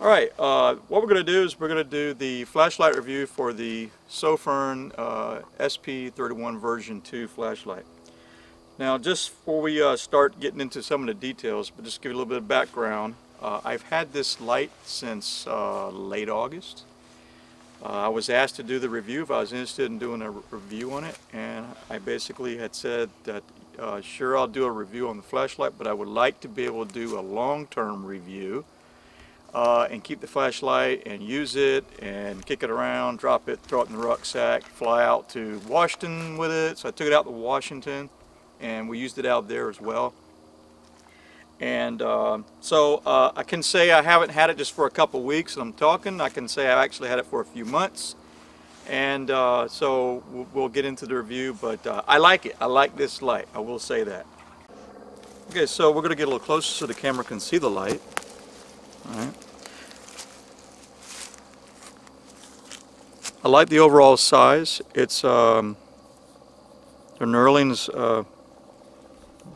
Alright, what we're going to do is we're going to do the flashlight review for the Sofirn SP31 version 2 flashlight. Now just before we start getting into some of the details, but just give you a little bit of background, I've had this light since late August. I was asked to do the review if I was interested in doing a review on it, and I basically had said that sure, I'll do a review on the flashlight, but I would like to be able to do a long-term review and keep the flashlight and use it and kick it around, drop it, throw it in the rucksack, fly out to Washington with it. So I took it out to Washington and we used it out there as well. And I can say I haven't had it just for a couple weeks, and I'm talking. I can say I've actually had it for a few months. And so we'll get into the review, but I like it. I like this light, I will say that. Okay, so we're going to get a little closer so the camera can see the light. All right. I like the overall size. It's the knurling's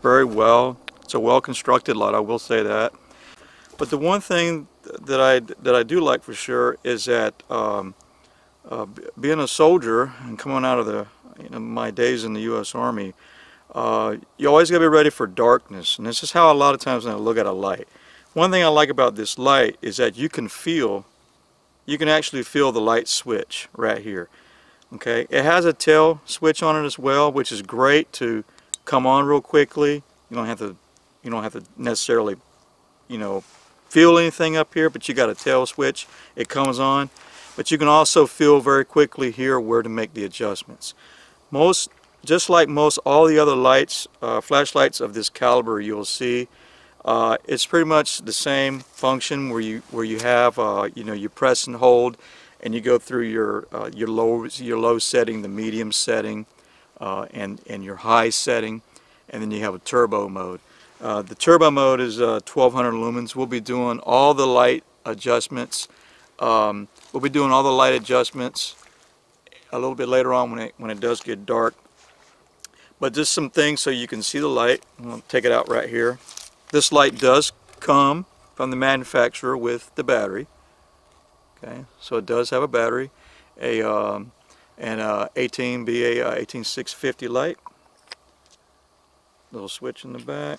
very well. It's a well-constructed light, I will say that. But the one thing that I do like for sure is that being a soldier and coming out of my days in the U.S. Army, you always got to be ready for darkness, and this is how a lot of times when I look at a light. One thing I like about this light is that you can actually feel the light switch right here. Okay, it has a tail switch on it as well, which is great to come on real quickly. You don't have to necessarily, feel anything up here, but you got a tail switch. It comes on, but you can also feel very quickly here where to make the adjustments. Just like all the other lights, flashlights of this caliber, you'll see. It's pretty much the same function where you have you press and hold, and you go through your low setting, the medium setting, and your high setting, and then you have a turbo mode. The turbo mode is 1200 lumens. We'll be doing all the light adjustments. We'll be doing all the light adjustments a little bit later on when it does get dark. But just some things so you can see the light. I'll take it out right here. This light does come from the manufacturer with the battery. Okay, so it does have a battery, an 18650 light. Little switch in the back.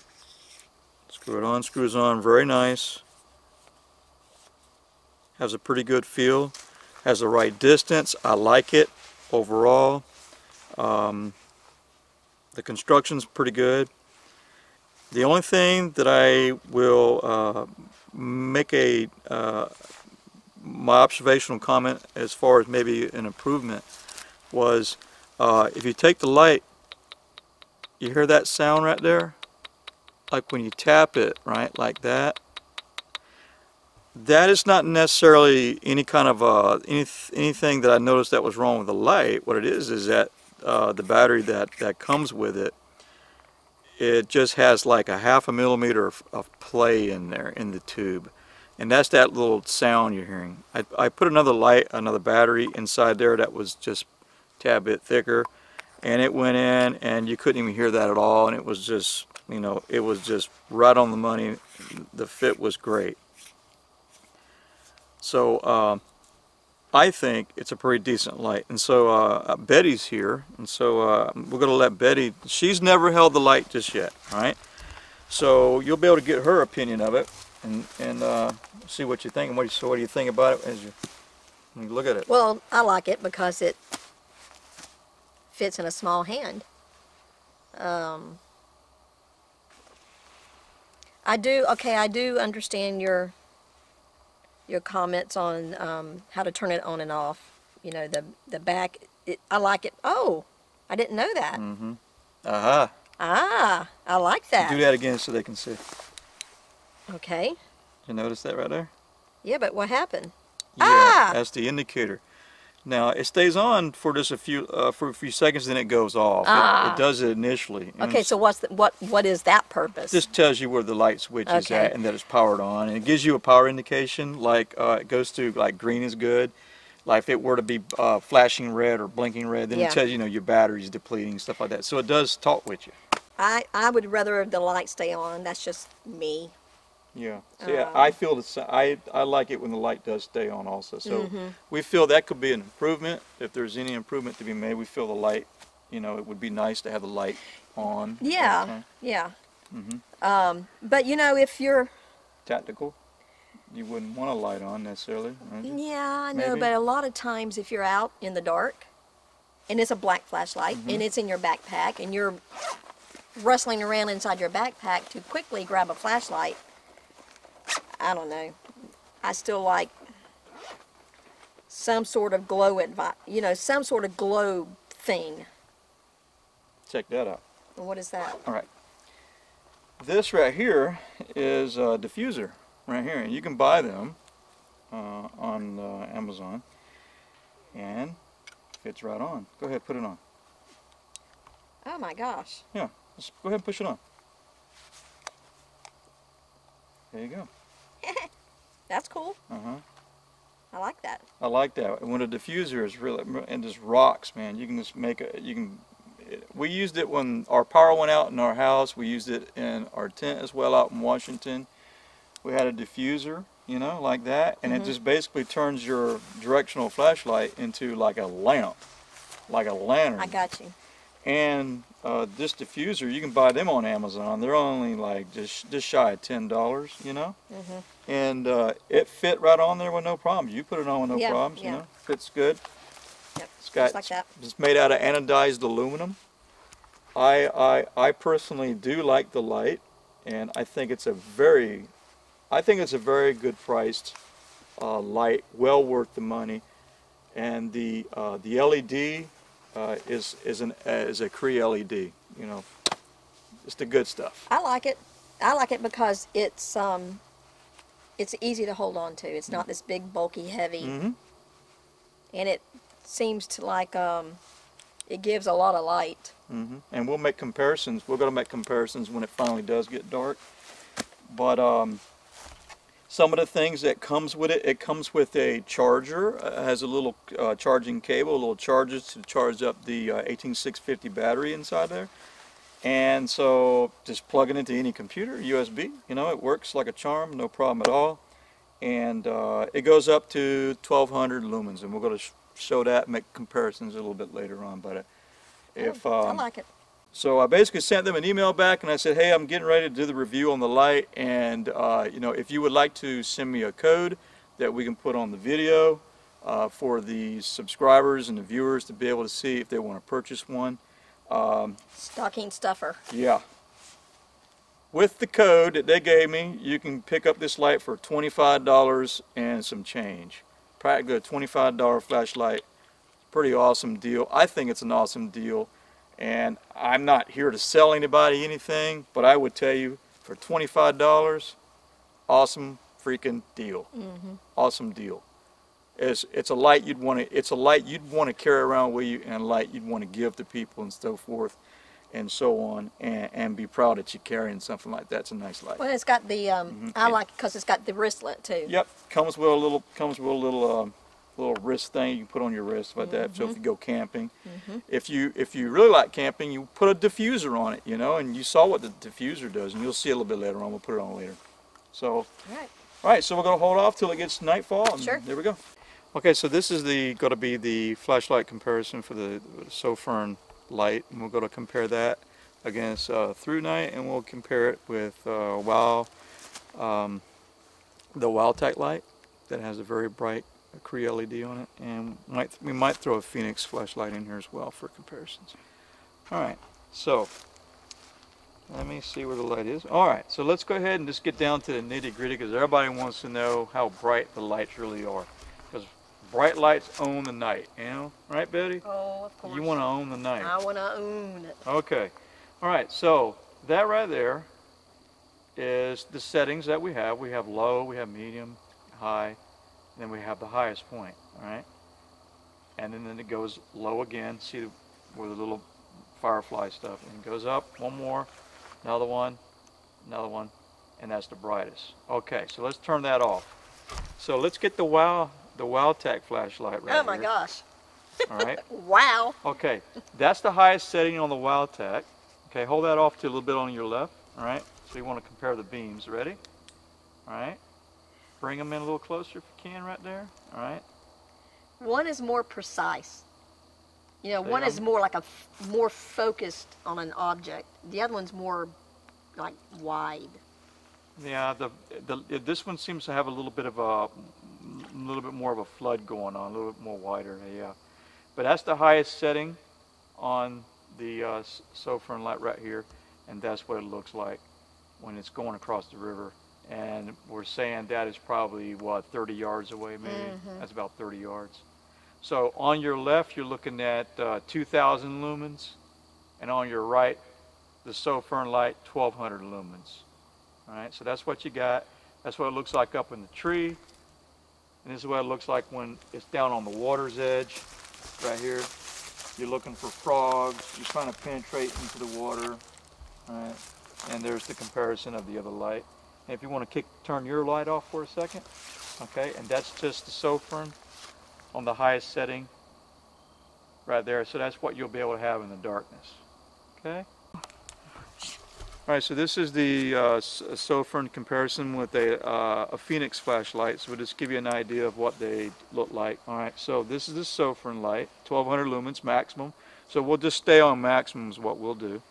Screw it on, screws on, very nice. Has a pretty good feel. Has the right distance. I like it overall. The construction's pretty good. The only thing that I will make my observational comment as far as maybe an improvement was if you take the light, you hear that sound right there? Like when you tap it, right, like that. That is not necessarily any kind of anything that I noticed that was wrong with the light. What it is that the battery that comes with it, it just has like a 0.5 millimeter of play in there in the tube, and that's that little sound you're hearing. I put another battery inside there that was just a tad bit thicker, and it went in, and you couldn't even hear that at all, and it was just, it was just right on the money. The fit was great. So I think it's a pretty decent light. And so Betty's here, and so we're going to let Betty, she's never held the light just yet, right? So you'll be able to get her opinion of it and see what you think. And so what do you think about it as you look at it? Well, I like it because it fits in a small hand. I do understand your comments on how to turn it on and off. The back, I like it. Oh, I didn't know that. Mm-hmm. Aha. Ah, I like that. Do that again so they can see. Okay. Did you notice that right there? Yeah, but what happened? Yeah, ah! That's the indicator. Now it stays on for just a few seconds, then it goes off. Ah. It does it initially. Okay, so what is that purpose? This tells you where the light switch is at and that it's powered on, and it gives you a power indication. Like it goes to like green is good. Like if it were to be flashing red or blinking red, then it tells you your battery's depleting, stuff like that. So it does talk with you. I would rather the light stay on. That's just me. Yeah. See, I feel the same. I like it when the light does stay on also. So we feel that could be an improvement. If there's any improvement to be made, we feel the light, you know, it would be nice to have the light on all the Yeah, time. yeah. But you know, if you're Tactical, you wouldn't want a light on necessarily, right? yeah, I know, Maybe. but a lot of times if you're out in the dark and it's a black flashlight and it's in your backpack and you're rustling around inside your backpack to quickly grab a flashlight, I don't know. I still like some sort of glow you know, some sort of glow thing. Check that out. What is that? All right. This right here is a diffuser right here, and you can buy them on Amazon, and fits right on. Go ahead, put it on. Oh my gosh. Yeah, just go ahead and push it on. There you go. That's cool. Uh-huh. I like that. I like that. When a diffuser is really, and just rocks, man, you can just make a, we used it when our power went out in our house. We used it in our tent as well out in Washington. We had a diffuser, you know, like that, and it just basically turns your directional flashlight into like a lamp, like a lantern. I got you. And this diffuser, you can buy them on Amazon. They're only like just shy of $10, you know. And it fit right on there with no problems. You put it on with no problems, you know. Fits good. Yep. It's got, Just like that. it's made out of anodized aluminum. I personally do like the light, and I think it's a very good priced light, well worth the money. And the LED is a Cree LED. You know, it's the good stuff. I like it. I like it because it's easy to hold on to. It's not this big, bulky, heavy, and it seems to like it gives a lot of light. And we'll make comparisons. We're going to make comparisons when it finally does get dark. But some of the things that comes with it, it comes with a charger. It has a little charging cable, a little charger to charge up the 18650 battery inside there. And so just plug it into any computer, USB, you know, it works like a charm, no problem at all. And it goes up to 1200 lumens, and we're going to show that, make comparisons a little bit later on. But if I like it. so I basically sent them an email back and I said, hey, I'm getting ready to do the review on the light, and you know, if you would like to send me a code that we can put on the video for the subscribers and the viewers to be able to see if they want to purchase one. Stocking stuffer. Yeah. With the code that they gave me, you can pick up this light for $25 and some change. Practically a $25 flashlight. Pretty awesome deal. I think it's an awesome deal. And I'm not here to sell anybody anything, but I would tell you for $25, awesome freaking deal. Awesome deal. It's a light you'd want to carry around with you, and a light you'd want to give to people and so forth and so on, and be proud that you're carrying something like that. It's a nice light. Well, it's got the I like it because it's got the wristlet too. Yep, comes with a little wrist thing you can put on your wrist like that. So if you go camping, if you really like camping, you put a diffuser on it, you know, and you saw what the diffuser does, and you'll see a little bit later on. We'll put it on later. So all right, so we're going to hold off till it gets nightfall, and there we go. Okay, so this is going to be the flashlight comparison for the Sofirn light, and we're going to compare that against Through Night, and we'll compare it with the Wildtac light that has a very bright Cree LED on it, and we might throw a Phoenix flashlight in here as well for comparisons. All right, so let me see where the light is. All right, so let's go ahead and just get down to the nitty-gritty, because everybody wants to know how bright the lights really are. Because bright lights own the night, you know? Right, Betty? Oh, of course. You want to own the night. I want to own it. Okay. All right, so that right there is the settings that we have. We have low, we have medium, high, then we have the highest point, all right? And then it goes low again. See where the little firefly stuff, and it goes up, one more, another one, and that's the brightest. Okay, so let's turn that off. So let's get the Wildtac flashlight right here. Oh my gosh. All right. Wow. Okay, that's the highest setting on the Wildtac. Okay, hold that off to a little bit on your left. All right, so you want to compare the beams. Ready? All right. Bring them in a little closer if you can right there. All right. One is more precise. You know, See, one is more like more focused on an object. The other one's more like wide. Yeah, this one seems to have a little bit of a more of a flood going on, a little bit more wider. Yeah, but that's the highest setting on the Sofirn light right here, and that's what it looks like when it's going across the river. And we're saying that is probably what, 30 yards away, maybe. That's about 30 yards. So on your left, you're looking at 2,000 lumens, and on your right, the Sofirn light, 1,200 lumens. All right, so that's what you got. That's what it looks like up in the tree, and this is what it looks like when it's down on the water's edge, right here. You're looking for frogs. You're trying to penetrate into the water. All right, and there's the comparison of the other light. And if you want to turn your light off for a second, okay, and that's just the Sofirn on the highest setting right there. So that's what you'll be able to have in the darkness. Okay. All right, so this is the Sofirn comparison with a Phoenix flashlight. So we'll just give you an idea of what they look like. All right, so this is the Sofirn light, 1,200 lumens maximum. So we'll just stay on maximum is what we'll do.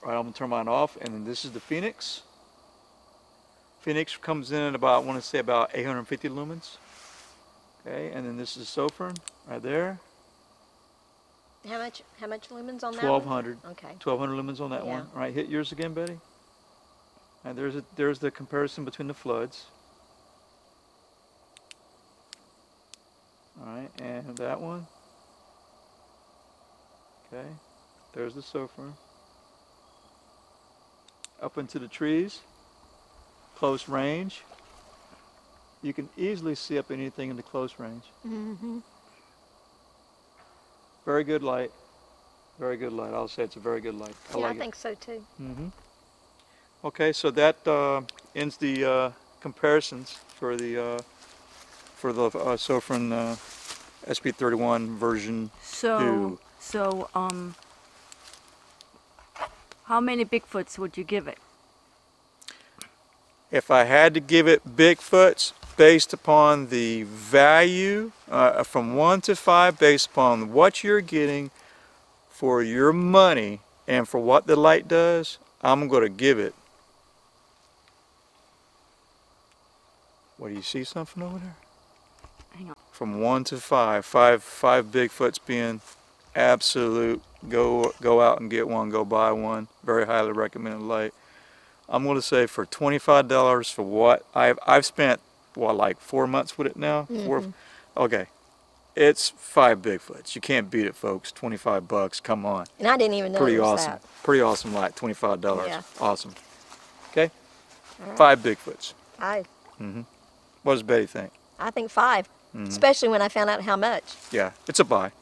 All right, I'm gonna turn mine off, and then this is the Phoenix. Phoenix comes in at about, I want to say about 850 lumens. Okay, and then this is Sofirn right there. How much lumens on that 1,200. one? Okay. 1,200 lumens on that one. All right, hit yours again, Betty. And there's the comparison between the floods. All right, and that one. Okay, there's the Sofirn. Up into the trees, close range. You can easily see up anything in the close range. Very good light. Very good light. I'll say it's a very good light. I think so too. Okay, so that ends the comparisons for the Sofirn SP31 version 2. So how many Bigfoots would you give it? If I had to give it Bigfoots based upon the value from 1 to 5, based upon what you're getting for your money and for what the light does, I'm going to give it. What, do you see something over there? Hang on. From 1 to 5, five Bigfoots being absolute, go out and get one, go buy one, very highly recommended light. I'm going to say for $25 for what I've spent, what, like 4 months with it now? Okay, it's 5 Bigfoots. You can't beat it, folks. 25 bucks. Come on. And I didn't even know Pretty it was awesome. that. Pretty awesome light. $25. Yeah. Awesome. Okay. Right. 5 Bigfoots. What What does Betty think? I think 5, especially when I found out how much. Yeah, it's a buy.